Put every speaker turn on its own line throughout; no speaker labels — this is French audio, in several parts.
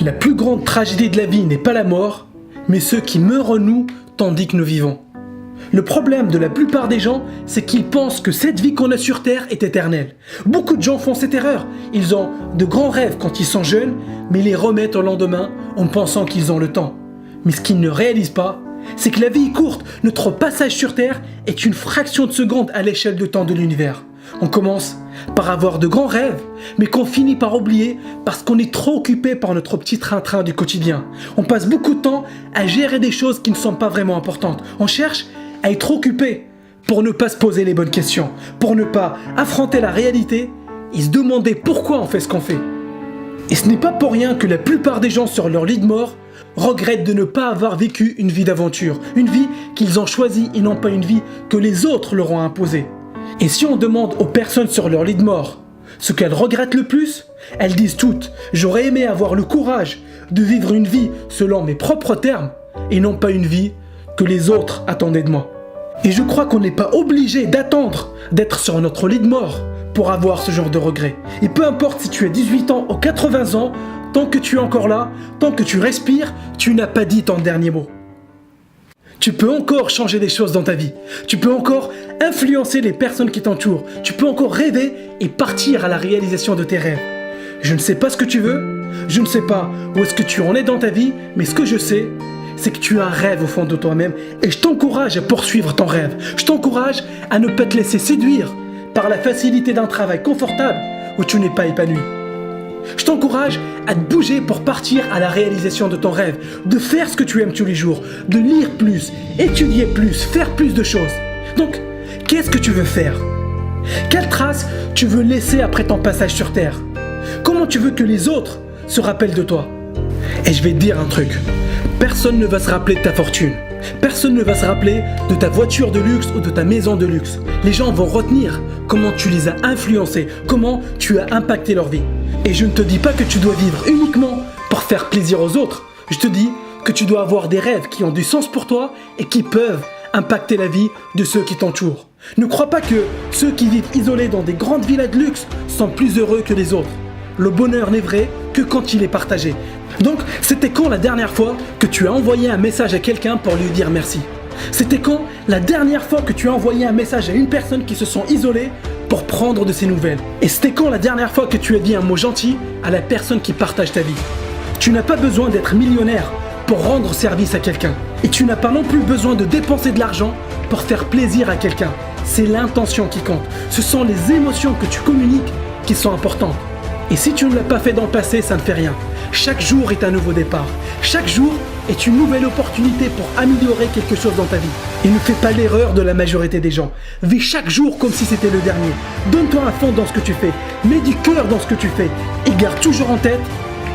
La plus grande tragédie de la vie n'est pas la mort, mais ceux qui meurent en nous tandis que nous vivons. Le problème de la plupart des gens, c'est qu'ils pensent que cette vie qu'on a sur Terre est éternelle. Beaucoup de gens font cette erreur. Ils ont de grands rêves quand ils sont jeunes, mais les remettent au lendemain en pensant qu'ils ont le temps. Mais ce qu'ils ne réalisent pas, c'est que la vie est courte. Notre passage sur Terre est une fraction de seconde à l'échelle de temps de l'univers. On commence par avoir de grands rêves, mais qu'on finit par oublier parce qu'on est trop occupé par notre petit train-train du quotidien. On passe beaucoup de temps à gérer des choses qui ne sont pas vraiment importantes. On cherche à être occupé pour ne pas se poser les bonnes questions, pour ne pas affronter la réalité et se demander pourquoi on fait ce qu'on fait. Et ce n'est pas pour rien que la plupart des gens sur leur lit de mort regrettent de ne pas avoir vécu une vie d'aventure, une vie qu'ils ont choisie et non pas une vie que les autres leur ont imposée. Et si on demande aux personnes sur leur lit de mort ce qu'elles regrettent le plus, elles disent toutes « J'aurais aimé avoir le courage de vivre une vie selon mes propres termes et non pas une vie que les autres attendaient de moi. » Et je crois qu'on n'est pas obligé d'attendre d'être sur notre lit de mort pour avoir ce genre de regrets. Et peu importe si tu as 18 ans ou 80 ans, tant que tu es encore là, tant que tu respires, tu n'as pas dit ton dernier mot. Tu peux encore changer des choses dans ta vie. Tu peux encore influencer les personnes qui t'entourent. Tu peux encore rêver et partir à la réalisation de tes rêves. Je ne sais pas ce que tu veux, je ne sais pas où est-ce que tu en es dans ta vie, mais ce que je sais, c'est que tu as un rêve au fond de toi-même et je t'encourage à poursuivre ton rêve. Je t'encourage à ne pas te laisser séduire par la facilité d'un travail confortable où tu n'es pas épanoui. Je t'encourage à te bouger pour partir à la réalisation de ton rêve, de faire ce que tu aimes tous les jours, de lire plus, étudier plus, faire plus de choses. Donc, qu'est-ce que tu veux faire? Quelle trace tu veux laisser après ton passage sur Terre? Comment tu veux que les autres se rappellent de toi? Et je vais te dire un truc, personne ne va se rappeler de ta fortune. Personne ne va se rappeler de ta voiture de luxe ou de ta maison de luxe. Les gens vont retenir comment tu les as influencés, comment tu as impacté leur vie. Et je ne te dis pas que tu dois vivre uniquement pour faire plaisir aux autres. Je te dis que tu dois avoir des rêves qui ont du sens pour toi et qui peuvent impacter la vie de ceux qui t'entourent. Ne crois pas que ceux qui vivent isolés dans des grandes villas de luxe sont plus heureux que les autres. Le bonheur n'est vrai que quand il est partagé. Donc, c'était quand la dernière fois que tu as envoyé un message à quelqu'un pour lui dire merci? C'était quand la dernière fois que tu as envoyé un message à une personne qui se sent isolée pour prendre de ses nouvelles? Et c'était quand la dernière fois que tu as dit un mot gentil à la personne qui partage ta vie? Tu n'as pas besoin d'être millionnaire pour rendre service à quelqu'un. Et tu n'as pas non plus besoin de dépenser de l'argent pour faire plaisir à quelqu'un. C'est l'intention qui compte. Ce sont les émotions que tu communiques qui sont importantes. Et si tu ne l'as pas fait dans le passé, ça ne fait rien. Chaque jour est un nouveau départ. Chaque jour est une nouvelle opportunité pour améliorer quelque chose dans ta vie. Et ne fais pas l'erreur de la majorité des gens. Vis chaque jour comme si c'était le dernier. Donne-toi à fond dans ce que tu fais. Mets du cœur dans ce que tu fais. Et garde toujours en tête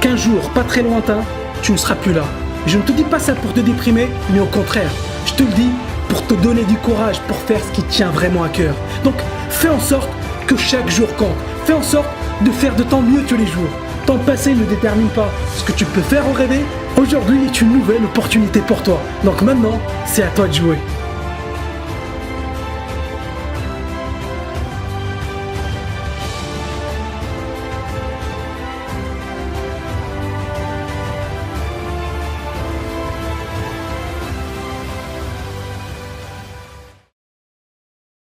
qu'un jour, pas très lointain, tu ne seras plus là. Je ne te dis pas ça pour te déprimer, mais au contraire, je te le dis pour te donner du courage pour faire ce qui te tient vraiment à cœur. Donc, fais en sorte que chaque jour compte. Fais en sorte de faire de ton mieux tous les jours. Ton passé ne détermine pas ce que tu peux faire en rêver. Aujourd'hui est une nouvelle opportunité pour toi. Donc maintenant, c'est à toi de jouer.